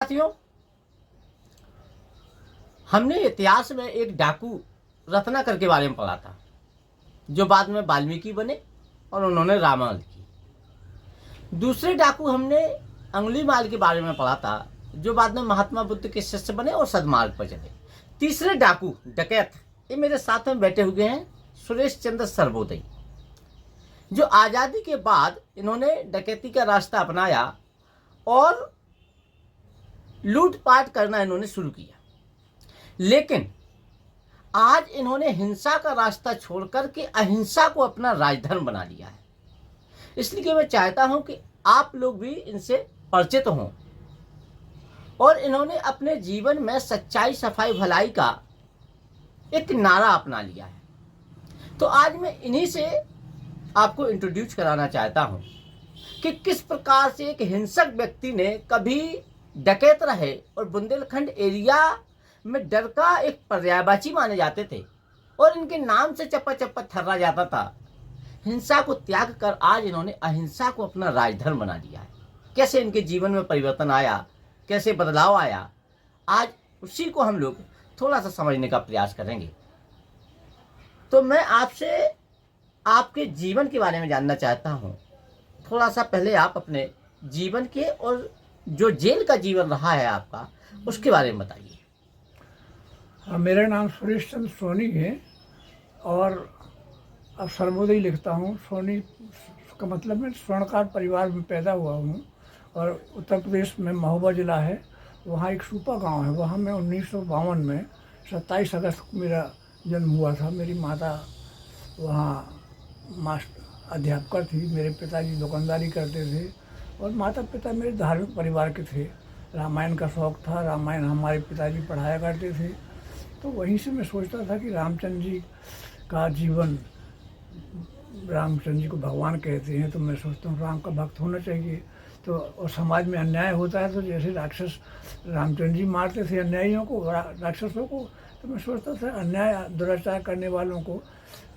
साथियों, हमने इतिहास में एक डाकू रत्नाकर के बारे में पढ़ा था, जो बाद में वाल्मीकि बने और उन्होंने रामायण लिखी। दूसरे डाकू हमने अंगुलीमाल के बारे में पढ़ा था, जो बाद में महात्मा बुद्ध के शिष्य बने और सद्मार्ग पर चले। तीसरे डाकू डकैत, ये मेरे साथ में बैठे हुए हैं सुरेश चंद्र सर्वोदय, जो आज़ादी के बाद इन्होंने डकैती का रास्ता अपनाया और लूटपाट करना इन्होंने शुरू किया। लेकिन आज इन्होंने हिंसा का रास्ता छोड़कर के अहिंसा को अपना राजधर्म बना लिया है। इसलिए मैं चाहता हूं कि आप लोग भी इनसे परिचित हों और इन्होंने अपने जीवन में सच्चाई, सफाई, भलाई का एक नारा अपना लिया है। तो आज मैं इन्हीं से आपको इंट्रोड्यूस कराना चाहता हूं कि किस प्रकार से एक हिंसक व्यक्ति ने कभी डकैत रहे और बुंदेलखंड एरिया में डर का एक पर्यायवाची माने जाते थे और इनके नाम से चप्पा चप्पा थर्रा जाता था। हिंसा को त्याग कर आज इन्होंने अहिंसा को अपना राजधर्म बना लिया है। कैसे इनके जीवन में परिवर्तन आया, कैसे बदलाव आया, आज उसी को हम लोग थोड़ा सा समझने का प्रयास करेंगे। तो मैं आपसे आपके जीवन के बारे में जानना चाहता हूँ। थोड़ा सा पहले आप अपने जीवन के और जो जेल का जीवन रहा है आपका, उसके बारे में बताइए। मेरा नाम सुरेश चंद्र सोनी है और अब सर्वोदय लिखता हूँ। सोनी का मतलब मैं स्वर्णकार परिवार में पैदा हुआ हूँ और उत्तर प्रदेश में महोबा जिला है, वहाँ एक सूपा गांव है। वहाँ मैं 1952 में 27 अगस्त को मेरा जन्म हुआ था। मेरी माता वहाँ मास्टर अध्यापक थी, मेरे पिताजी दुकानदारी करते थे और माता पिता मेरे धार्मिक परिवार के थे। रामायण का शौक़ था, रामायण हमारे पिताजी पढ़ाया करते थे। तो वहीं से मैं सोचता था कि रामचंद्र जी का जीवन, रामचंद्र जी को भगवान कहते हैं, तो मैं सोचता हूँ राम का भक्त होना चाहिए। तो और समाज में अन्याय होता है तो जैसे राक्षस रामचंद्र जी मारते थे अन्यायियों को, राक्षसों को, तो मैं सोचता था अन्याय दुराचार करने वालों को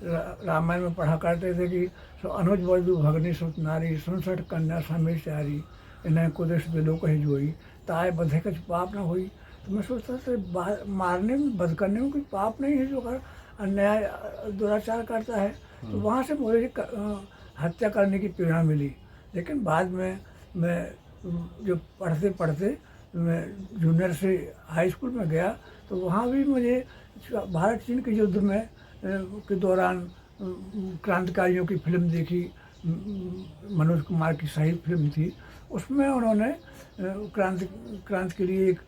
रामायण में पढ़ा करते थे कि सो अनुज बजू भगनी सुत नारी 67 कन्या समेत चारी इन्हें कुदेश दिलो कही जोई ताए बधे कछ पाप न हुई। तो मैं सोचता था मारने में, बध करने में कोई पाप नहीं है, जो कर अन्याय दुराचार करता है। तो वहाँ से मुझे हत्या करने की प्रेरणा मिली। लेकिन बाद में मैं जो पढ़ते पढ़ते मैं जूनियर से हाई स्कूल में गया, तो वहाँ भी मुझे भारत चीन के युद्ध में के दौरान क्रांतिकारियों की फिल्म देखी। मनोज कुमार की सही फिल्म थी। उसमें उन्होंने क्रांति के लिए एक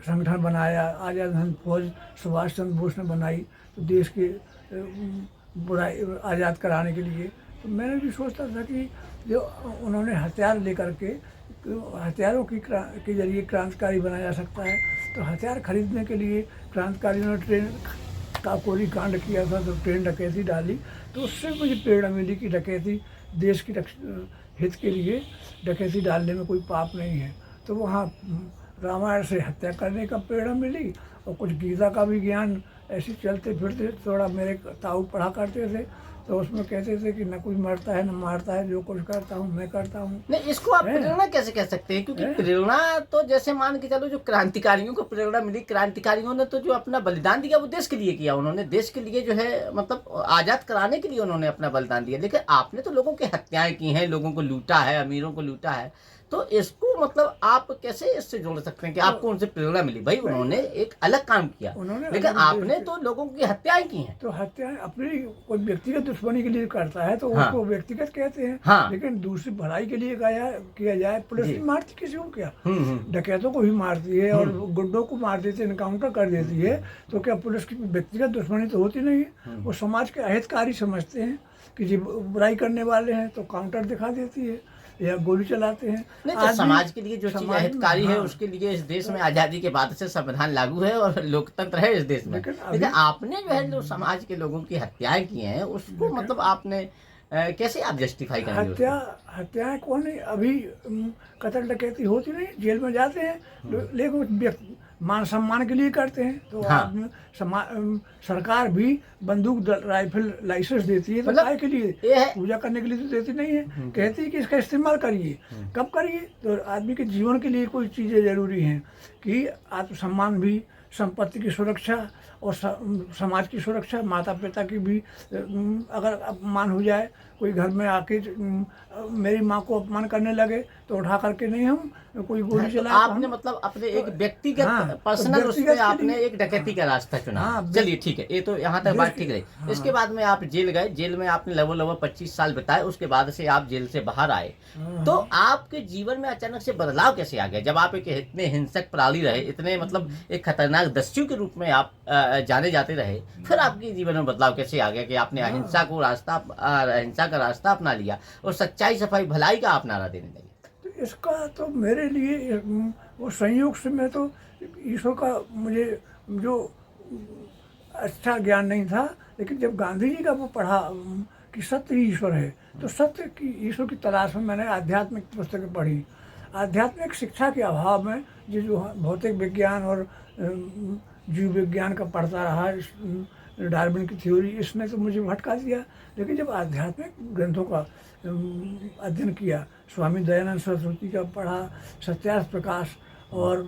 संगठन बनाया। आज़ाद हिंद फौज सुभाष चंद्र बोस ने बनाई, तो देश के बुराई आज़ाद कराने के लिए। तो मैंने भी सोचता था कि जो उन्होंने हथियार लेकर के हथियारों के जरिए क्रांतिकारी बनाया जा सकता है। तो हथियार खरीदने के लिए क्रांतिकारियों ने ट्रेन काकोरी कांड किया था, तो ट्रेन डकैती डाली। तो उससे मुझे प्रेरणा मिली कि डकैती देश की हित के लिए डकैती डालने में कोई पाप नहीं है। तो वहाँ रामायण से हत्या करने का प्रेरणा मिली और कुछ गीता का भी ज्ञान ऐसे चलते फिरते थोड़ा मेरे ताऊ पढ़ा करते थे। तो उसमें कहते थे कि न कोई मरता है न मारता है, जो कुछ करता हूँ मैं करता हूँ। नहीं, इसको आप प्रेरणा कैसे कह सकते हैं? क्योंकि प्रेरणा तो जैसे मान के चलो, जो क्रांतिकारियों को प्रेरणा मिली, क्रांतिकारियों ने तो जो अपना बलिदान दिया वो देश के लिए किया। उन्होंने देश के लिए जो है मतलब आज़ाद कराने के लिए उन्होंने अपना बलिदान दिया। लेकिन आपने तो लोगों की हत्याएं की हैं, लोगों को लूटा है, अमीरों को लूटा है। तो इसको मतलब आप कैसे इससे जोड़ सकते हैं कि आपको उनसे प्रेरणा मिली? भाई उन्होंने एक अलग काम किया, लेकिन आपने तो लोगों की हत्याएं की हैं। तो हत्याएं अपनी कोई व्यक्तिगत दुश्मनी के लिए करता है तो उसको व्यक्तिगत कहते हैं। हाँ। लेकिन दूसरी भलाई के लिए किया जाए। पुलिस भी मारती किसी को क्या? डकैतों को भी मारती है और गुंडों को मार देती है, इनकाउंटर कर देती है। तो क्या पुलिस की व्यक्तिगत दुश्मनी तो होती नहीं है। वो समाज के अहितकारी समझते हैं कि जी बुराई करने वाले हैं, तो काउंटर दिखा देती है या गोली चलाते हैं। नहीं, तो समाज के लिए जो चीज हितकारी है, उसके लिए इस देश में आज़ादी के बाद से संविधान लागू है और लोकतंत्र है इस देश में। लेकिन आपने जो है जो समाज के लोगों की हत्याएं की हैं, उसको मतलब आपने कैसे आप जस्टिफाई करेंगे? हत्याएं कौन नहीं, अभी कत्ल डकैती होती नहीं, जेल में जाते हैं। लेकिन मान सम्मान के लिए करते हैं। तो हाँ। आदमी सरकार भी बंदूक राइफल लाइसेंस देती है तो मतलब काय के लिए? ये है। पूजा करने के लिए तो देती नहीं है। कहती है कि इसका इस्तेमाल करिए। कब करिए? तो आदमी के जीवन के लिए कोई चीज़ें ज़रूरी हैं कि आत्मसम्मान भी, संपत्ति की सुरक्षा और समाज की सुरक्षा, माता पिता की भी अगर अपमान हो जाए, कोई घर में आके मेरी माँ को अपमान करने लगे तो उठा करके नहीं हम कोई गोली तो चलाए। आपने मतलब अपने एक व्यक्तिगत हाँ, तो पर्सनल व्यक्तिगत उसमें के आपने लिए- एक डकैती का रास्ता चुना। हाँ, चलिए ठीक है, ये तो यहाँ तक बात ठीक रही। हाँ। इसके बाद में आप जेल गए, जेल में आपने लगभग 25 साल बिताए, उसके बाद से आप जेल से बाहर आए। तो आपके जीवन में अचानक से बदलाव कैसे आ गया जब आप एक इतने हिंसक प्राणी रहे, इतने मतलब एक खतरनाक दस्यु के रूप में आप जाने जाते रहे, फिर आपके जीवन में बदलाव कैसे आ गया कि आपने अहिंसा का रास्ता अपना लिया और सच्चाई, सफाई, भलाई का आप नारा देने लगे? तो इसका तो मेरे लिए वो संयोग से, मैं तो ईश्वर का मुझे जो अच्छा ज्ञान नहीं था, लेकिन जब गांधी जी का वो पढ़ा कि सत्य ही ईश्वर है, तो सत्य की ईश्वर की तलाश में मैंने आध्यात्मिक पुस्तकें पढ़ी। आध्यात्मिक शिक्षा के अभाव में ये जो भौतिक विज्ञान और जीव विज्ञान का पढ़ता रहा, डार्विन की थ्योरी, इसने तो मुझे भटका दिया। लेकिन जब आध्यात्मिक ग्रंथों का अध्ययन किया, स्वामी दयानंद सरस्वती का पढ़ा, सत्यार्थ प्रकाश और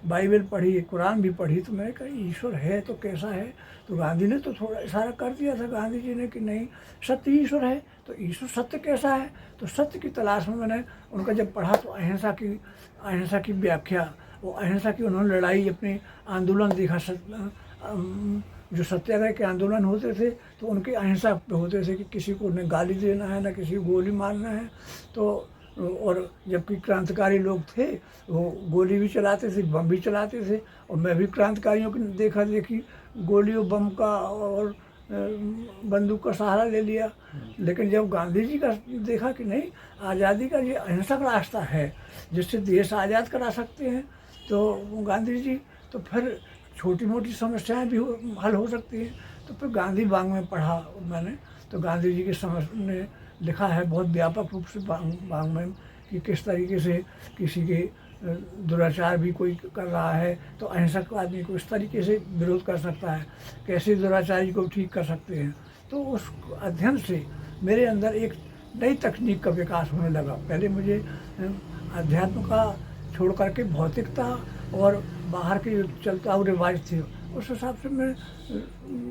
बाइबल पढ़ी, कुरान भी पढ़ी, तो मैंने कहा ईश्वर है तो कैसा है? तो गांधी ने तो थोड़ा इशारा कर दिया था, गांधी जी ने, कि नहीं सत्य ईश्वर है। तो ईश्वर सत्य कैसा है? तो सत्य की तलाश में मैंने उनका जब पढ़ा तो अहिंसा की व्याख्या, वो अहिंसा की उन्होंने लड़ाई, अपने आंदोलन देखा, जो सत्याग्रह के आंदोलन होते थे तो उनके अहिंसा पे होते थे कि किसी को न गाली देना है, न किसी को गोली मारना है। तो और जबकि क्रांतिकारी लोग थे वो गोली भी चलाते थे, बम भी चलाते थे, और मैं भी क्रांतिकारियों की देखा देखी गोली और बम का और बंदूक का सहारा ले लिया। लेकिन जब गांधी जी का देखा कि नहीं, आज़ादी का ये अहिंसक रास्ता है जिससे देश आज़ाद करा सकते हैं, तो गांधी जी, तो फिर छोटी मोटी समस्याएं भी हल हो सकती हैं। तो फिर गांधी बाग में पढ़ा मैंने, तो गांधी जी की समझ ने लिखा है बहुत व्यापक रूप से बाग में कि किस तरीके से किसी के दुराचार भी कोई कर रहा है तो अहिंसक आदमी को इस तरीके से विरोध कर सकता है, कैसे दुराचारी को ठीक कर सकते हैं। तो उस अध्ययन से मेरे अंदर एक नई तकनीक का विकास होने लगा। पहले मुझे अध्यात्म का छोड़ करके भौतिकता और बाहर के जो चलता हुआ रिवाज थे उस हिसाब से मैं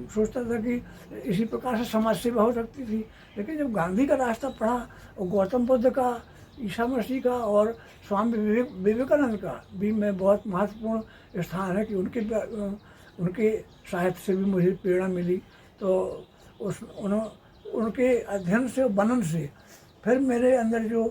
सोचता था कि इसी प्रकार से समाज सेवा हो सकती थी। लेकिन जब गांधी का रास्ता पढ़ा और गौतम बुद्ध का, ईसा मसीह का और स्वामी विवेकानंद का भी मैं बहुत महत्वपूर्ण स्थान है कि उनके साहित्य से भी मुझे प्रेरणा मिली। तो उनके अध्ययन से और मनन से फिर मेरे अंदर जो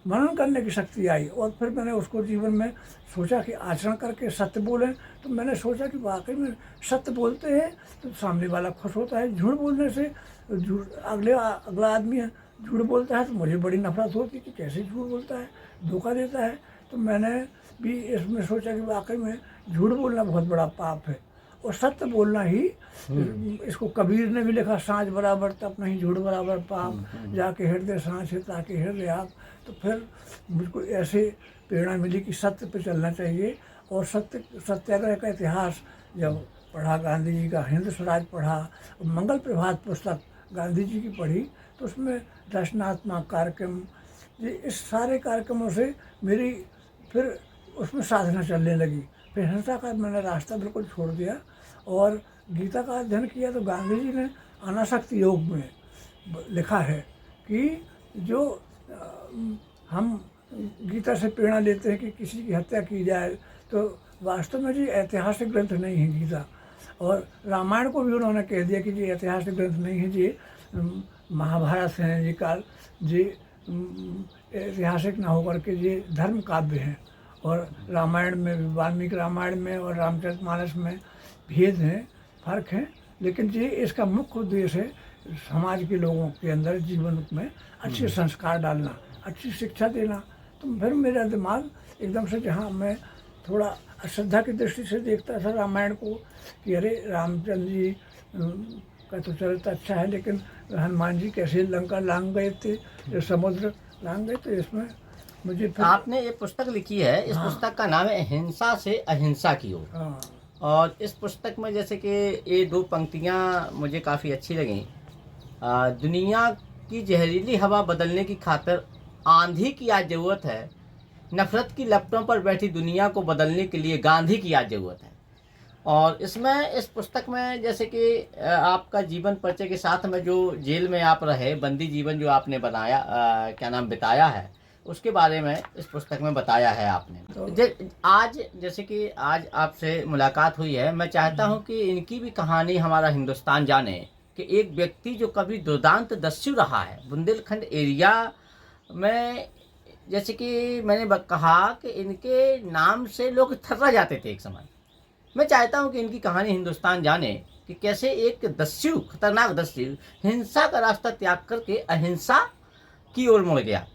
मनन करने की शक्ति आई, और फिर मैंने उसको जीवन में सोचा कि आचरण करके सत्य बोलें। तो मैंने सोचा कि वाकई में सत्य बोलते हैं तो सामने वाला खुश होता है। झूठ बोलने से अगला आदमी झूठ बोलता है तो मुझे बड़ी नफरत होती है कि कैसे झूठ बोलता है, धोखा देता है। तो मैंने भी इसमें सोचा कि वाकई में झूठ बोलना बहुत बड़ा पाप है और सत्य बोलना ही, इसको कबीर ने भी लिखा, सांझ बराबर तप नहीं, झूठ बराबर पाप, जाके हृदय सांझ है ताकि हृदय आप। तो फिर मुझको ऐसे प्रेरणा मिली कि सत्य पे चलना चाहिए। और सत्याग्रह का इतिहास जब पढ़ा, गांधी जी का हिंद स्वराज पढ़ा, मंगल प्रभात पुस्तक गांधी जी की पढ़ी, तो उसमें रचनात्मक कार्यक्रम, ये इस सारे कार्यक्रमों से मेरी फिर उसमें साधना चलने लगी। फिर हिंसा का मैंने रास्ता बिल्कुल छोड़ दिया और गीता का अध्ययन किया। तो गांधी जी ने अनासक्ति योग में लिखा है कि जो हम गीता से प्रेरणा लेते हैं कि किसी की हत्या की जाए, तो वास्तव में जी ऐतिहासिक ग्रंथ नहीं है गीता। और रामायण को भी उन्होंने कह दिया कि ये ऐतिहासिक ग्रंथ नहीं है, ये महाभारत हैं, ये काल ये ऐतिहासिक ना होकर के ये धर्म काव्य हैं। और रामायण में, वाल्मीकि रामायण में और रामचरितमानस में भेद हैं, फर्क हैं, लेकिन ये इसका मुख्य उद्देश्य है समाज के लोगों के अंदर जीवन में अच्छे संस्कार डालना, अच्छी शिक्षा देना। तो फिर मेरा दिमाग एकदम से, जहाँ मैं थोड़ा अश्रद्धा की दृष्टि से देखता था रामायण को कि अरे रामचंद्र जी का तो चरित्र अच्छा है, लेकिन हनुमान जी कैसे लंका लांग गए थे, समुद्र लांग गए, तो इसमें मुझे फिर आपने ये पुस्तक लिखी है, इस हाँ। पुस्तक का नाम है हिंसा से अहिंसा की ओर। हाँ और इस पुस्तक में जैसे कि ये 2 पंक्तियाँ मुझे काफ़ी अच्छी लगीं। दुनिया की जहरीली हवा बदलने की खातिर आंधी की आज ज़रूरत है, नफ़रत की लपटों पर बैठी दुनिया को बदलने के लिए गांधी की आज ज़रूरत है। और इसमें इस पुस्तक में जैसे कि आपका जीवन परिचय के साथ में जो जेल में आप रहे, बंदी जीवन जो आपने बनाया, क्या नाम बिताया है, उसके बारे में इस पुस्तक में बताया है आपने। तो आज जैसे कि आज आपसे मुलाकात हुई है, मैं चाहता हूँ कि इनकी भी कहानी हमारा हिंदुस्तान जाने कि एक व्यक्ति जो कभी दुर्दांत दस्यु रहा है, बुंदेलखंड एरिया में, जैसे कि मैंने कहा कि इनके नाम से लोग थर्रा जाते थे एक समय। मैं चाहता हूँ कि इनकी कहानी हिंदुस्तान जाने कि कैसे एक दस्यु, खतरनाक दस्यु, हिंसा का रास्ता त्याग करके अहिंसा की ओर मुड़ गया।